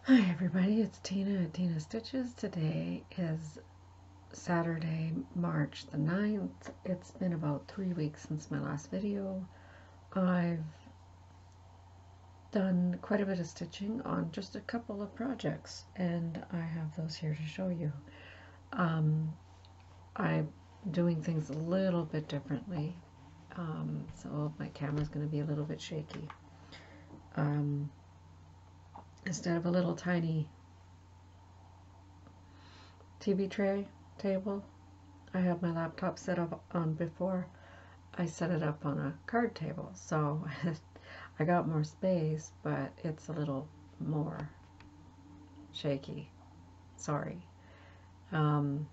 Hi everybody, it's Tina at Tina Stitches. Today is Saturday, March the 9th. It's been about 3 weeks since my last video. I've done quite a bit of stitching on just a couple of projects, and I have those here to show you. I'm doing things a little bit differently, so my camera's going to be a little bit shaky. Instead of a little tiny TV table I have my laptop set up on before, I set it up on a card table, so I got more space, but it's a little more shaky. Sorry. I'm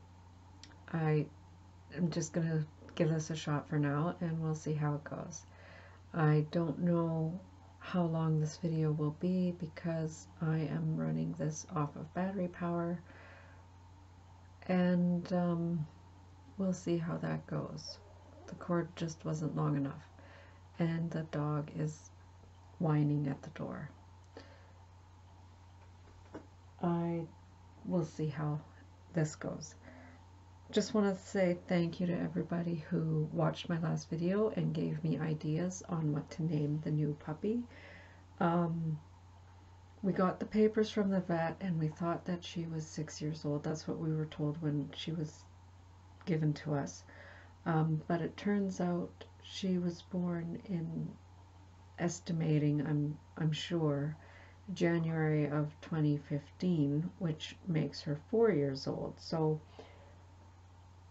just gonna give this a shot for now, and we'll see how it goes. I don't know how long this video will be because I am running this off of battery power, and we'll see how that goes. The cord just wasn't long enough, and the dog is whining at the door. I will see how this goes. Just want to say thank you to everybody who watched my last video and gave me ideas on what to name the new puppy. We got the papers from the vet and we thought that she was 6 years old. That's what we were told when she was given to us. But it turns out she was born in, estimating, I'm sure, January of 2015, which makes her 4 years old. So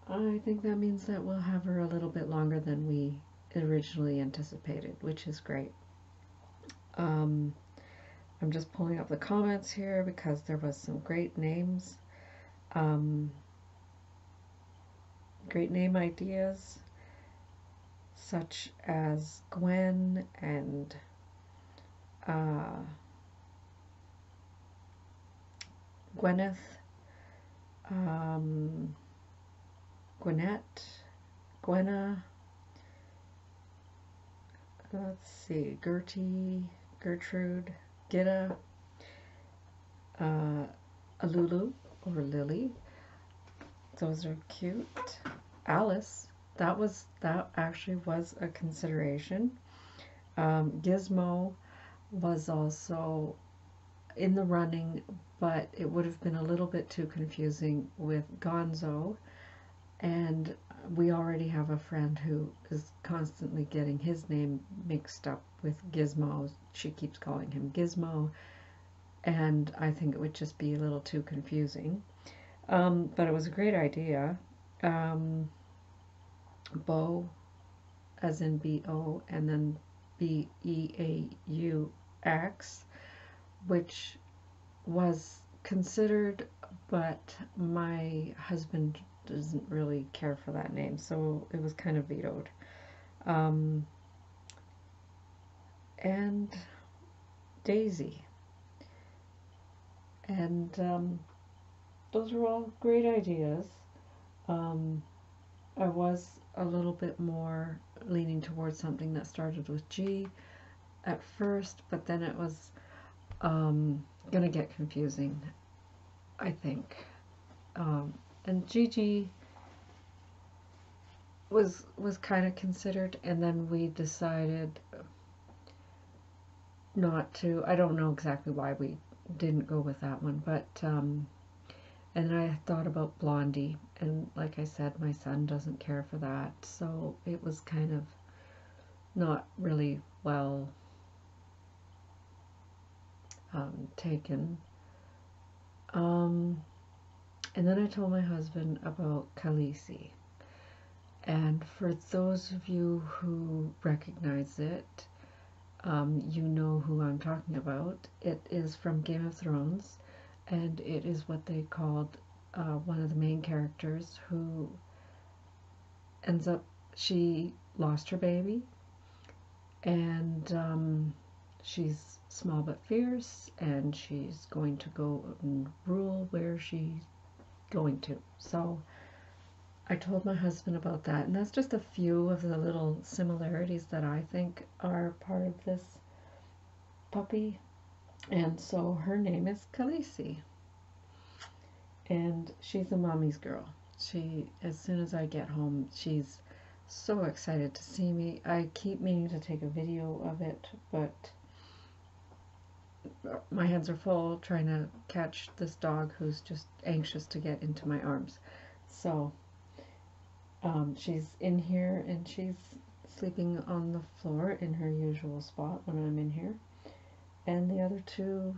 I think that means that we'll have her a little bit longer than we originally anticipated, which is great. I'm just pulling up the comments here because there was some great names, great name ideas, such as Gwen and Gwyneth, Gwinnett, Gwenna, let's see, Gertrude, Gitta, Alulu or Lily. Those are cute. Alice, that actually was a consideration. Gizmo was also in the running, but it would have been a little bit too confusing with Gonzo, and we already have a friend who is constantly getting his name mixed up with Gizmo. She keeps calling him Gizmo, and I think it would just be a little too confusing. But it was a great idea. Beaux, as in B-O, and then B-E-A-U-X, which was considered, but my husband doesn't really care for that name, so it was kind of vetoed. And Daisy. And those were all great ideas. I was a little bit more leaning towards something that started with G at first, but then it was gonna get confusing, I think. And Gigi was kind of considered, and then we decided not to. I don't know exactly why we didn't go with that one, but and I thought about Blondie, and like I said, my son doesn't care for that, so it was kind of not really well taken. And then I told my husband about Khaleesi, and for those of you who recognize it, you know who I'm talking about. It is from Game of Thrones, and it is what they called one of the main characters who ends up, she lost her baby, and she's small but fierce, and she's going to go and rule where she's going to. So I told my husband about that, and that's just a few of the little similarities that I think are part of this puppy. And so her name is Khaleesi. And she's a mommy's girl. As soon as I get home, she's so excited to see me. I keep meaning to take a video of it, but my hands are full trying to catch this dog who's just anxious to get into my arms. So she's in here and she's sleeping on the floor in her usual spot when I'm in here. And the other two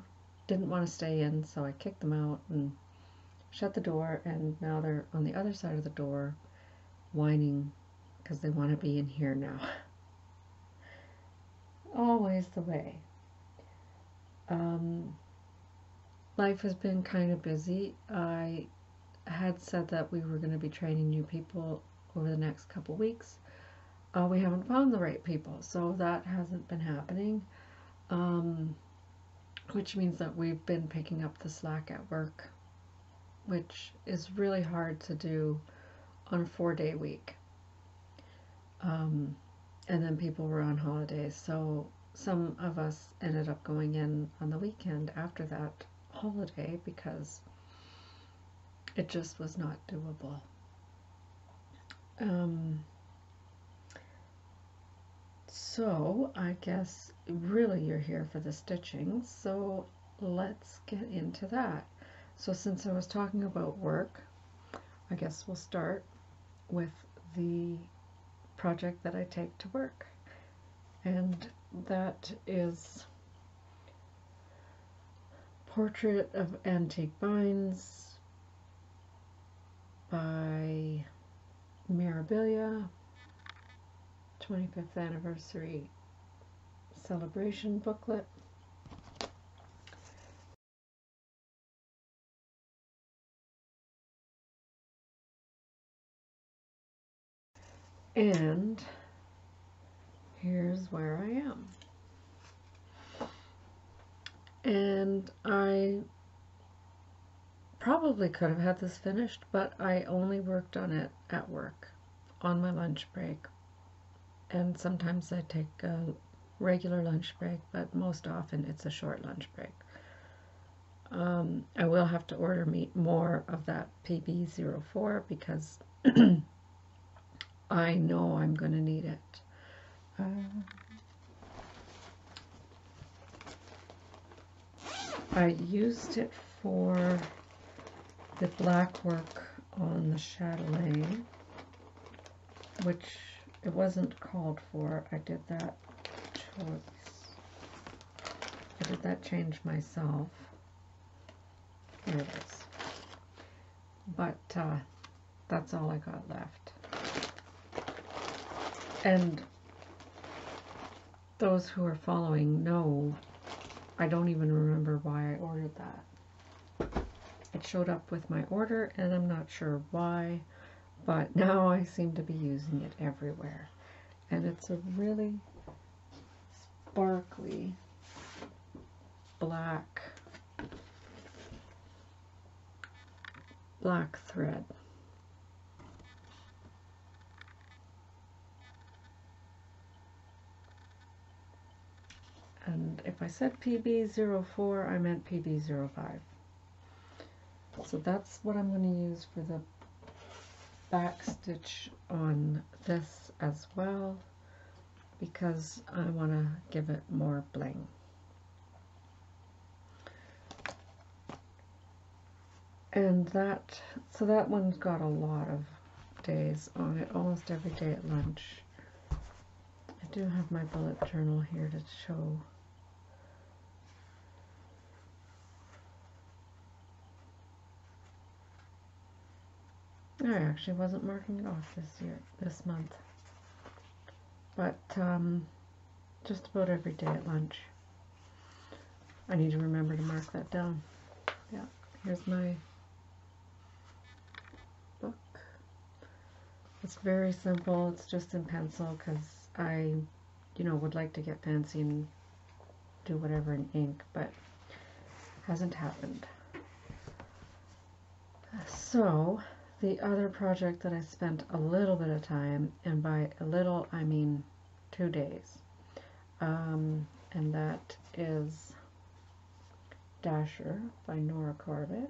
didn't want to stay in, so I kicked them out and shut the door, and now they're on the other side of the door whining because they want to be in here now. Always the way. Life has been kind of busy. I had said that we were going to be training new people over the next couple weeks. We haven't found the right people, so that hasn't been happening, which means that we've been picking up the slack at work, which is really hard to do on a 4-day week. And then people were on holidays, so some of us ended up going in on the weekend after that holiday because it just was not doable. So I guess really you're here for the stitching, so let's get into that. So since I was talking about work, I guess we'll start with the project that I take to work, and that is Portrait of Antique Vines by Mirabilia, 25th anniversary celebration booklet. And here's where I am. And I probably could have had this finished, but I only worked on it at work on my lunch break. And sometimes I take a regular lunch break, but most often it's a short lunch break. I will have to order more of that PB04 because I know I'm going to need it. I used it for the black work on the Chatelaine, which it wasn't called for. I did that choice. I did that change myself. There it is. But that's all I got left. And those who are following know I don't even remember why I ordered that. It showed up with my order and I'm not sure why, but now I seem to be using it everywhere. And it's a really sparkly black thread. And if I said PB04, I meant PB05. So that's what I'm going to use for the back stitch on this as well, because I want to give it more bling. And so that one's got a lot of days on it, almost every day at lunch. I do have my bullet journal here to show. I actually wasn't marking it off this month, but just about every day at lunch. I need to remember to mark that down. Yeah, here's my book. It's very simple. It's just in pencil because I, would like to get fancy and do whatever in ink, but hasn't happened. So the other project that I spent a little bit of time, and by a little I mean 2 days, and that is Dasher by Nora Corbett.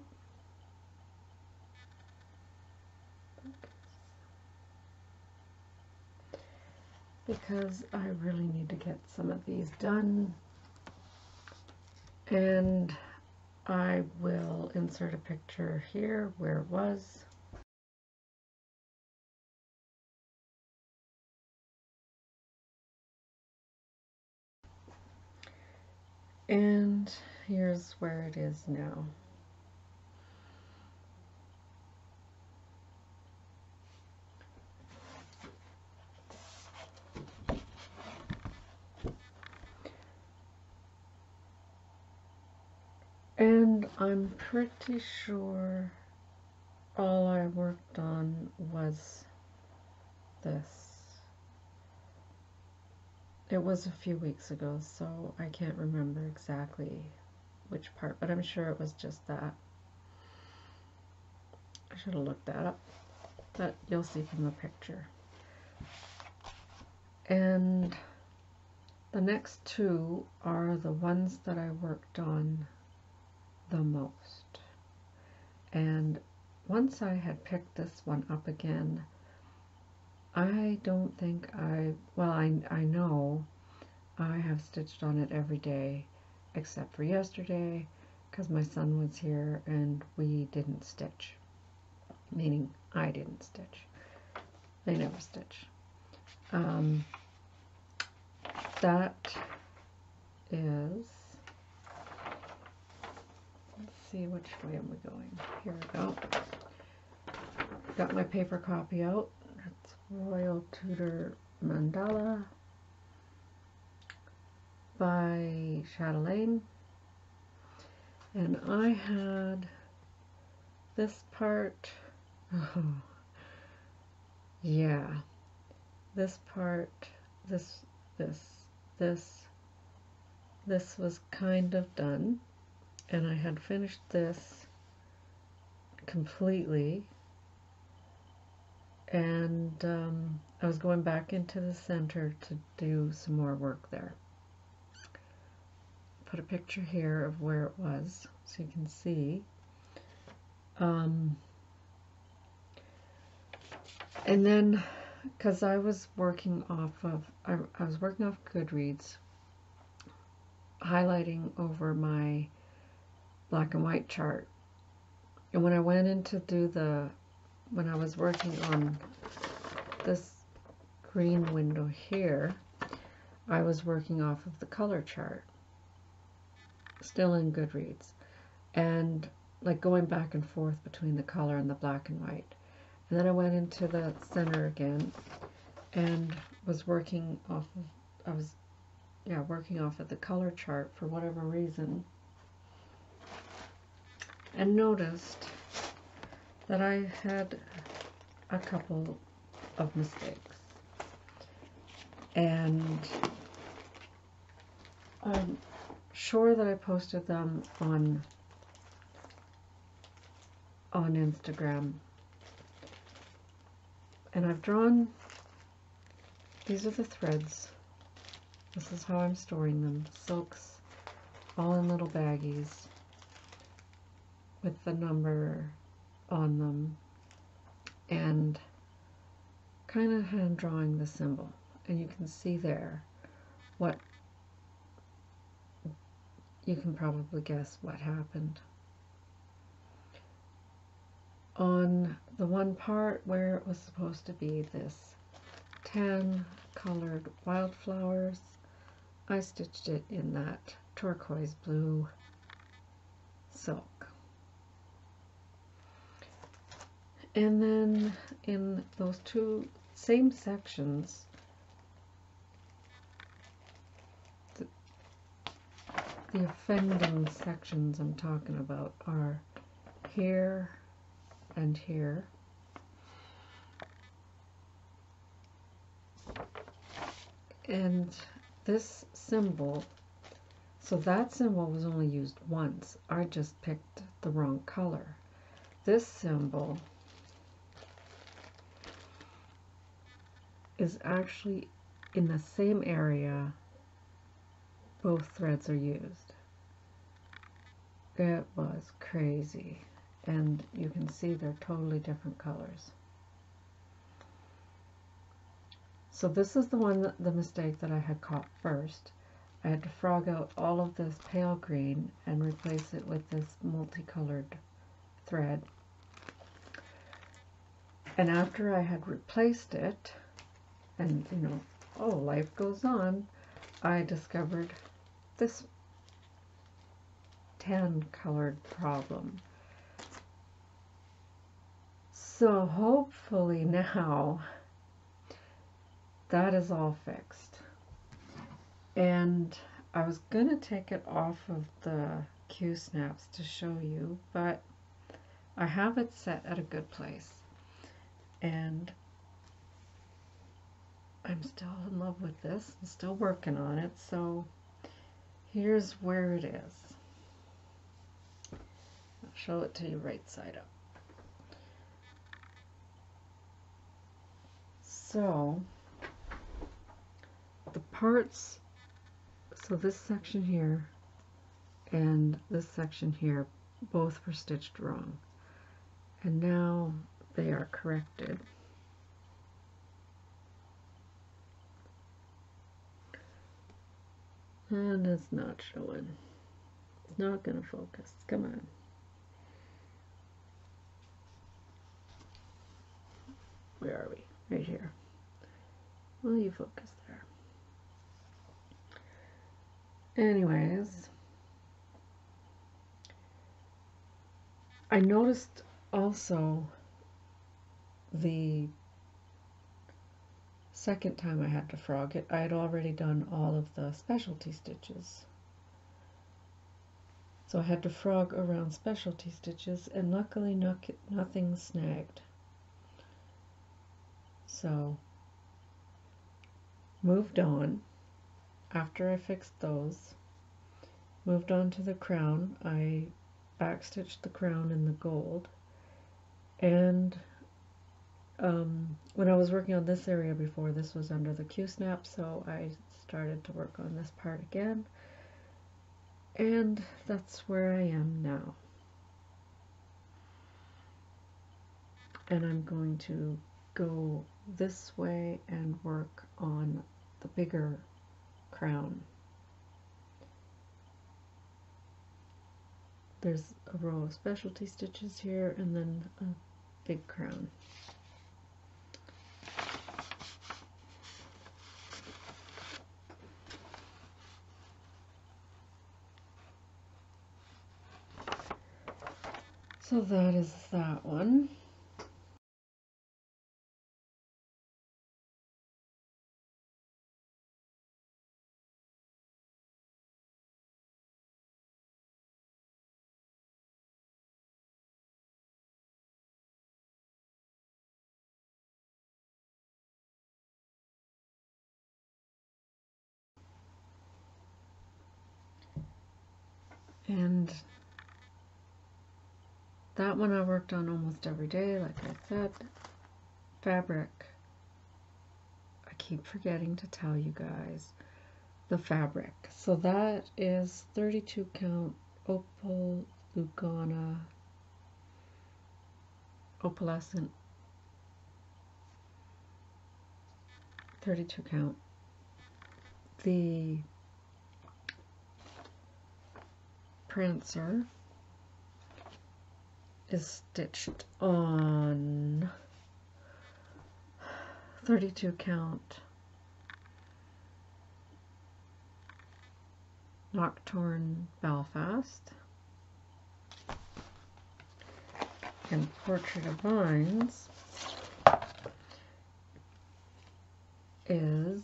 Because I really need to get some of these done, and I will insert a picture here where it was. And here's where it is now. And I'm pretty sure all I worked on was this. It was a few weeks ago, so I can't remember exactly which part, but I'm sure it was just that. I should have looked that up, but you'll see from the picture. And the next two are the ones that I worked on the most. And once I had picked this one up again, I don't think I know I have stitched on it every day except for yesterday, because my son was here and we didn't stitch, meaning I didn't stitch. They never stitch. That is, let's see, which way am we going? Here we go. Got my paper copy out. It's Royal Tudor Mandala by Chatelaine. And I had this part, oh, yeah, this part, this was kind of done, and I had finished this completely, and I was going back into the center to do some more work there. Put a picture here of where it was so you can see. And then, because I was working off of, I was working off Goodreads, highlighting over my black and white chart. And when I went in to do when I was working on this green window here, I was working off of the color chart, still in Goodreads, and like going back and forth between the color and the black and white. And then I went into the center again and was working off of, working off of the color chart for whatever reason, and noticed that I had a couple of mistakes. And I'm sure that I posted them on Instagram. And I've drawn, these are the threads. This is how I'm storing them. Silks, all in little baggies with the number on them, and kind of hand drawing the symbol. And you can see there what, you can probably guess what happened. On the one part where it was supposed to be this tan colored wildflowers, I stitched it in that turquoise blue silk. And then in those two same sections, the offending sections I'm talking about are here and here. And this symbol, so that symbol was only used once. I just picked the wrong color. This symbol is actually in the same area both threads are used. It was crazy. And you can see they're totally different colors. So this is the mistake that I had caught first. I had to frog out all of this pale green and replace it with this multicolored thread. And after I had replaced it, and you know, oh, life goes on, I discovered this tan colored problem. So hopefully now that is all fixed. And I was going to take it off of the Q-snaps to show you, but I have it set at a good place. And I'm still in love with this. I'm still working on it. So here's where it is. I'll show it to you right side up. So the parts, so this section here and this section here both were stitched wrong. And now they are corrected. And it's not showing. It's not going to focus. Come on. Where are we? Right here. Will you focus there? Anyways, I noticed also the second time I had to frog it, I had already done all of the specialty stitches. So I had to frog around specialty stitches, and luckily nothing snagged. So moved on after I fixed those, moved on to the crown. I backstitched the crown in the gold, and when I was working on this area before, this was under the Q-snap, so I started to work on this part again, and that's where I am now. And I'm going to go this way and work on the bigger crown. There's a row of specialty stitches here and then a big crown. So that is that one. And that one I worked on almost every day, like I said. Fabric. I keep forgetting to tell you guys the fabric. So that is 32 count Lugana opalescent 32 count. The Prancer is stitched on 32 count Nocturne Belfast, and Portrait of Vines is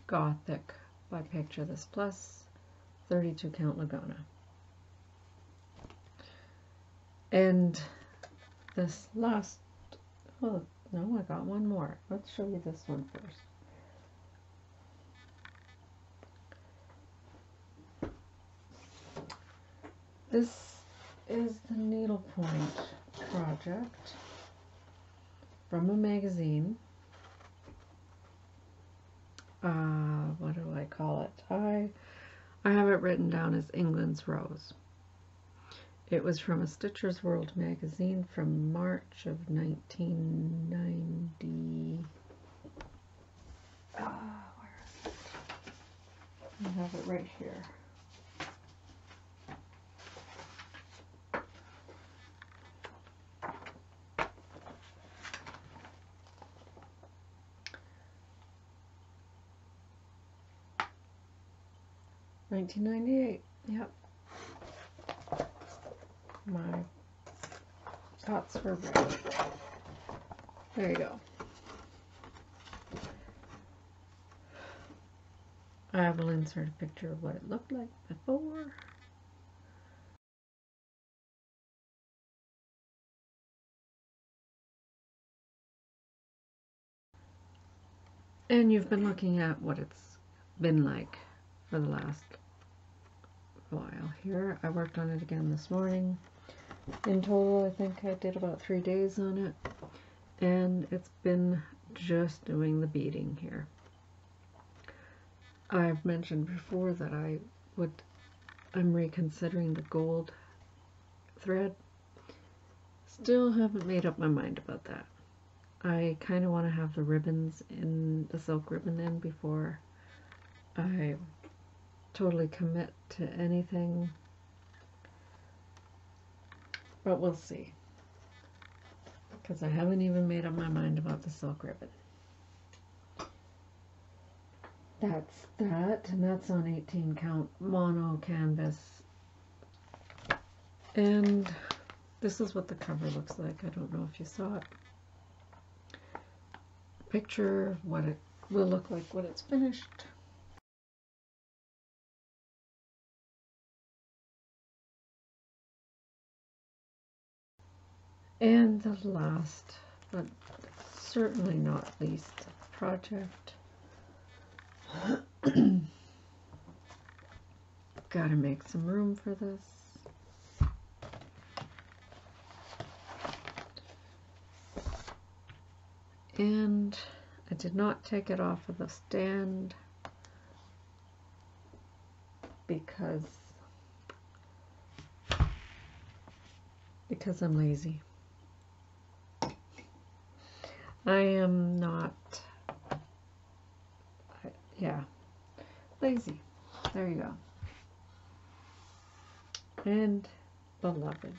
Gothic by Picture This Plus 32 count Lugana. And this last, oh no, I got one more. Let's show you this one first. This is the Needlepoint Project from a magazine. What do I call it? I have it written down as England's Rose. It was from a Stitcher's World magazine from March of 1990. Where is it? I have it right here. $19.98. Yep. My thoughts were right. There you go. I will insert a picture of what it looked like before. And you've been looking at what it's been like for the last while here. I worked on it again this morning. In total, I think I did about 3 days on it. And it's been just doing the beading here. I've mentioned before that I'm reconsidering the gold thread. Still haven't made up my mind about that. I kind of want to have the ribbons in, the silk ribbon in, before I totally commit to anything. But we'll see. Because I haven't even made up my mind about the silk ribbon. That's that, and that's on 18 count mono canvas. And this is what the cover looks like. I don't know if you saw it. Picture of what it will look like when it's finished. And the last, but certainly not least, project. Gotta make some room for this. And I did not take it off of the stand because I'm lazy. I am not, lazy. There you go. And beloved.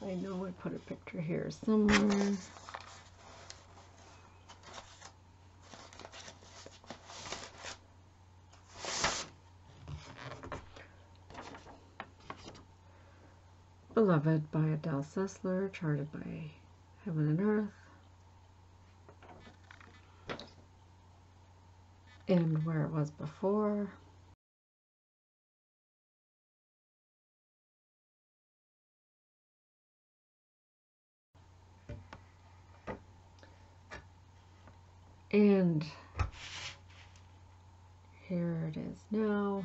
I know I put a picture here somewhere. Beloved by Adele Sessler, charted by Heaven and Earth. And where it was before. And here it is now.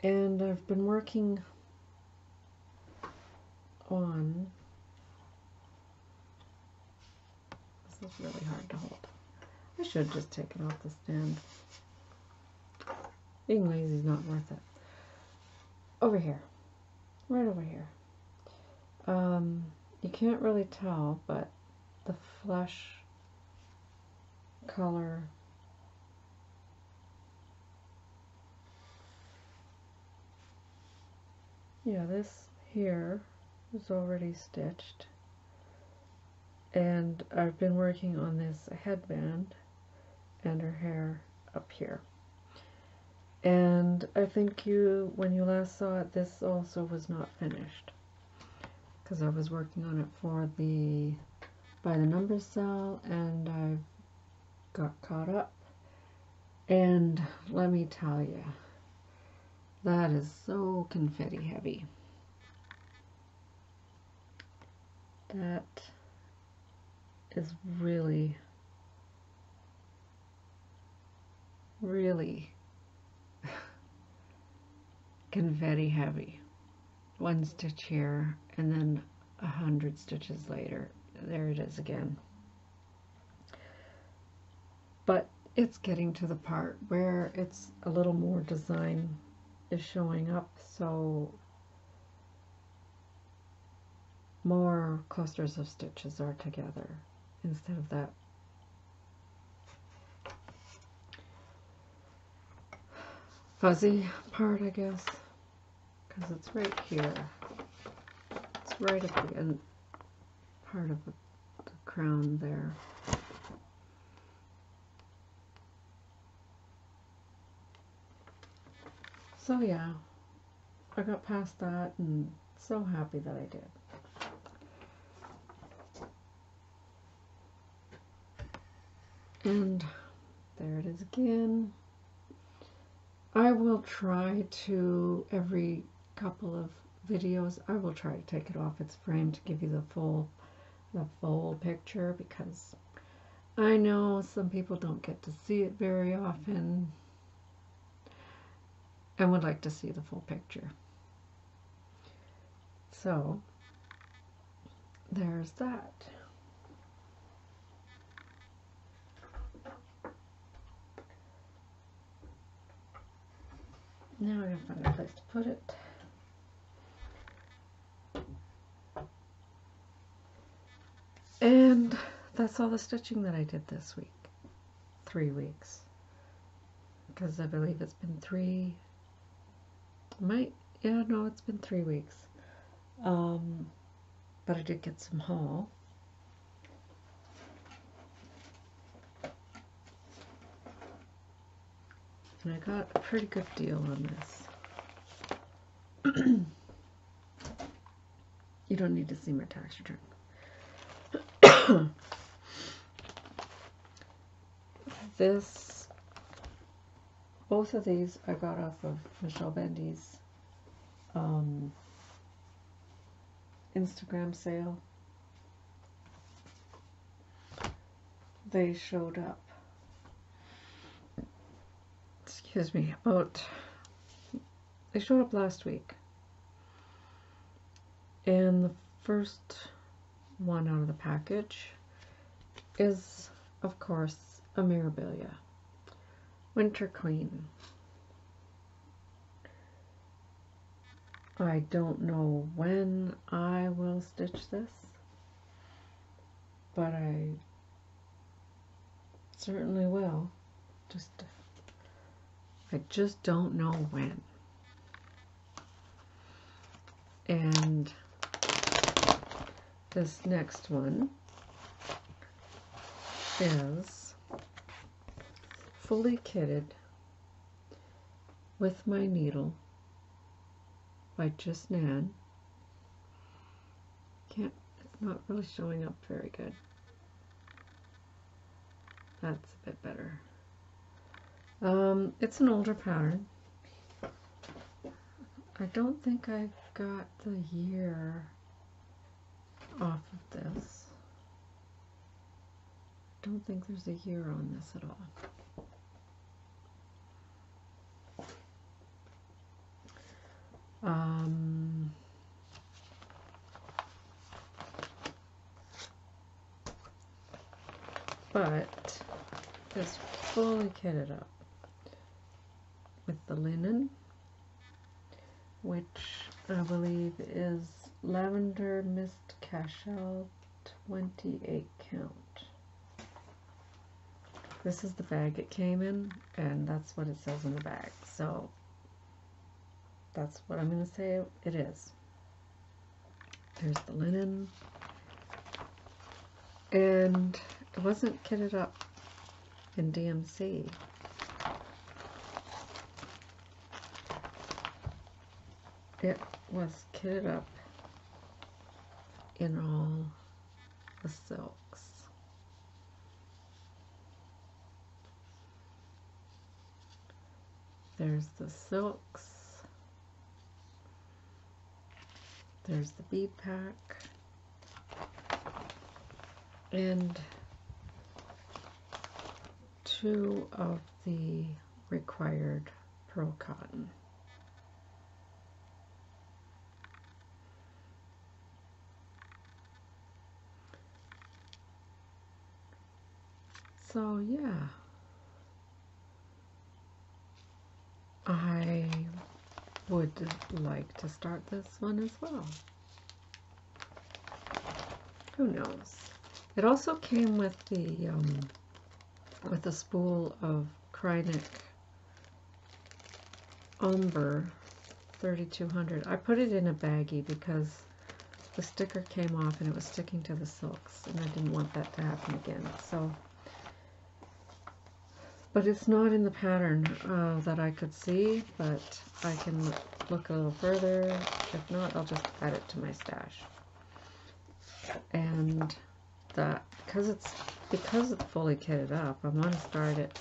And I've been working on, this is really hard to hold. I should just take it off the stand. Being lazy is not worth it. Over here. Right over here. You can't really tell, but the flesh color this here is already stitched, and I've been working on this headband and her hair up here. And I think when you last saw it, this also was not finished, because I was working on it for the by the numbers cell, and I got caught up. And let me tell you, that is so confetti heavy. That is really, really confetti heavy. One stitch here and then 100 stitches later. there it is again. But it's getting to the part where it's a little more design is showing up, so more clusters of stitches are together instead of that fuzzy part, I guess, because it's right here. It's right at the end part of the crown there. So yeah, I got past that and so happy that I did. And there it is again. I will try to, every couple of videos, I will try to take it off its frame to give you the full picture, because I know some people don't get to see it very often and would like to see the full picture. So there's that. Now I gotta find a place to put it. And that's all the stitching that I did this week. 3 weeks. Because I believe it's been 3. Yeah, no, it's been 3 weeks. But I did get some haul. And I got a pretty good deal on this. You don't need to see my tax return. Both of these I got off of Michelle Bendy's Instagram sale. They showed up, excuse me, they showed up last week. And the first one out of the package is, of course, a Mirabilia Winter Queen. I don't know when I will stitch this, but I certainly will. I just don't know when. And this next one is fully kitted with my needle by Just Nan. It's not really showing up very good. That's a bit better. It's an older pattern. I don't think I got the year off of this. Don't think there's a year on this at all. But it's fully kitted up with the linen, which I believe is Lavender Mist Cashel 28 count. This is the bag it came in, and that's what it says in the bag. So that's what I'm going to say it is. There's the linen. And it wasn't kitted up in DMC. It was kitted up in all the silks. There's the silks. There's the bead pack. And 2 of the required pearl cotton. So yeah, I would like to start this one as well. Who knows? It also came with the with a spool of Krynic Umber 3200. I put it in a baggie because the sticker came off and it was sticking to the silks, and I didn't want that to happen again. So, but it's not in the pattern that I could see, but I can look a little further. If not, I'll just add it to my stash. And that because it's fully kitted up, I want to start it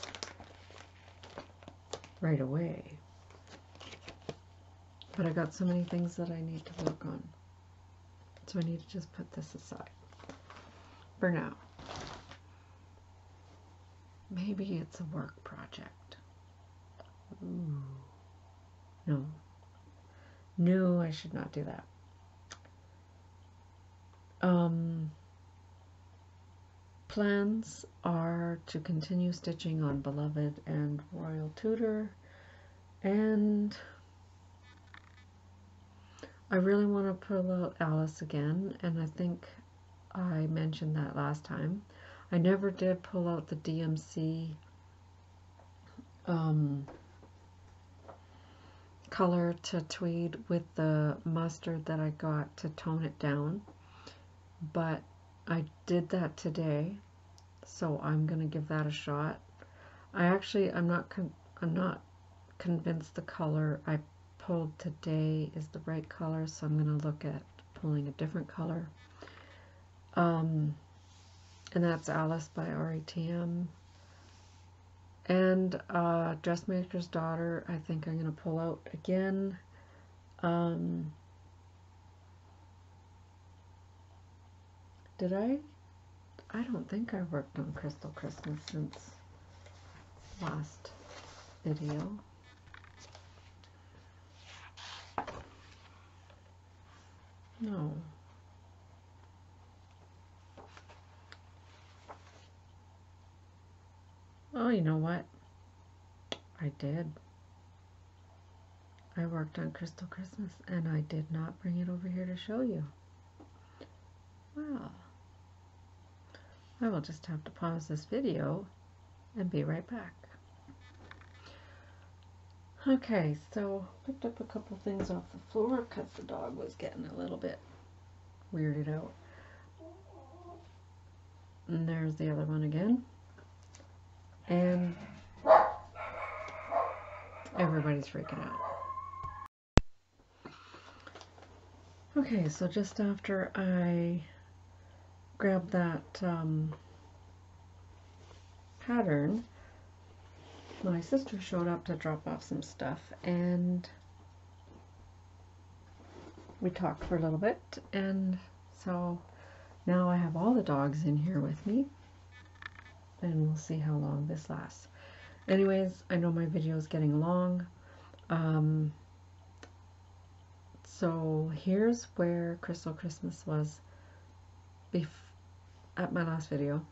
right away. But I got so many things that I need to work on. So I need to just put this aside for now. Maybe it's a work project. Ooh. No. No, I should not do that. Plans are to continue stitching on Beloved and Royal Tudor, and I really want to pull out Alice again, and I think I mentioned that last time. I never did pull out the DMC color to tweed with the mustard that I got to tone it down, but I did that today, so I'm gonna give that a shot. I'm not convinced the color I pulled today is the right color, so I'm gonna look at pulling a different color. And that's Alice by RATM. And Dressmaker's Daughter, I think I'm gonna pull out again. Did I? I don't think I worked on Crystal Christmas since last video. No. Oh, you know what? I did. I worked on Crystal Christmas and I did not bring it over here to show you. Well, I will just have to pause this video and be right back. Okay, so picked up a couple things off the floor because the dog was getting a little bit weirded out. And there's the other one again. And everybody's freaking out. Okay, so just after I grabbed that pattern, my sister showed up to drop off some stuff, and we talked for a little bit, and so now I have all the dogs in here with me, and we'll see how long this lasts. Anyways, I know my video is getting long, so here's where Crystal Christmas was at my last video.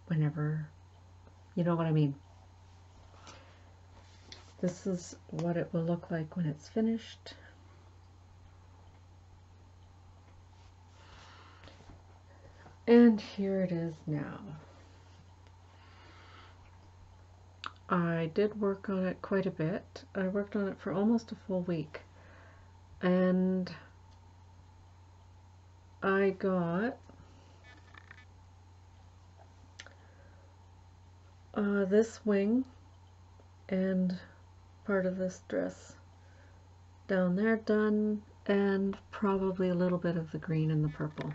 Whenever, you know what I mean. This is what it will look like when it's finished. And here it is now. I did work on it quite a bit. I worked on it for almost a full week. And I got this wing and part of this dress down there done, and probably a little bit of the green and the purple.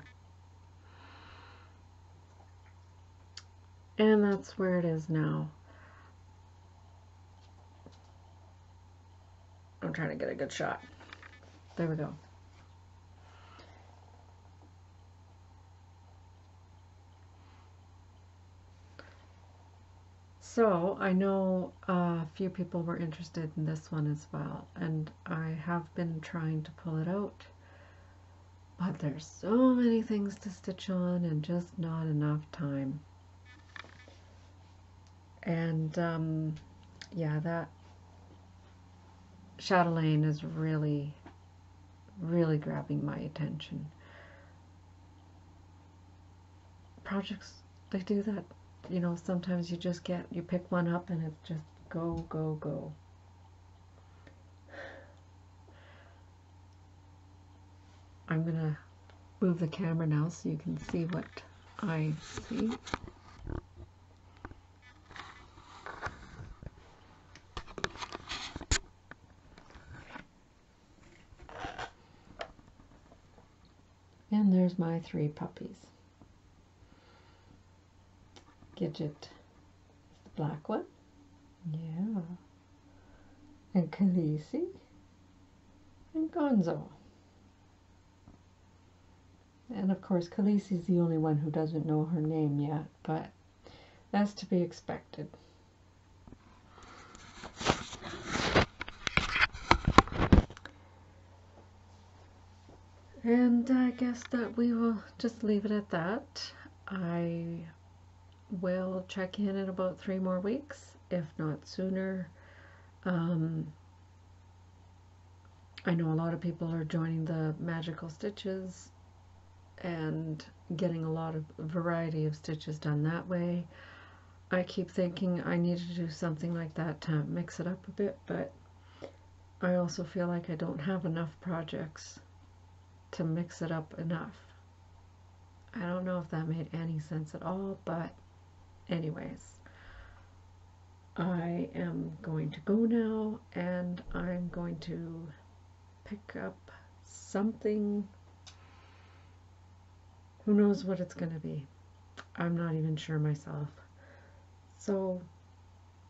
And that's where it is now. I'm trying to get a good shot. There we go. So I know a few people were interested in this one as well, and I have been trying to pull it out, but there's so many things to stitch on and just not enough time. And yeah, that Chatelaine is really, really grabbing my attention. Projects, they do that, you know, sometimes you pick one up and it's just go, go, go. I'm gonna move the camera now so you can see what I see. And there's my 3 puppies. Gidget is the black one. Yeah. And Khaleesi. And Gonzo. And of course, Khaleesi's the only one who doesn't know her name yet, but that's to be expected. And I guess that we will just leave it at that. I will check in about 3 more weeks, if not sooner. I know a lot of people are joining the magical stitches and getting a lot of variety of stitches done that way. I keep thinking I need to do something like that to mix it up a bit, but I also feel like I don't have enough projects to mix it up enough. I don't know if that made any sense at all, but anyways, I am going to go now, and I'm going to pick up something. Who knows what it's going to be? I'm not even sure myself. So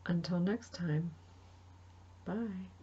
until next time, bye.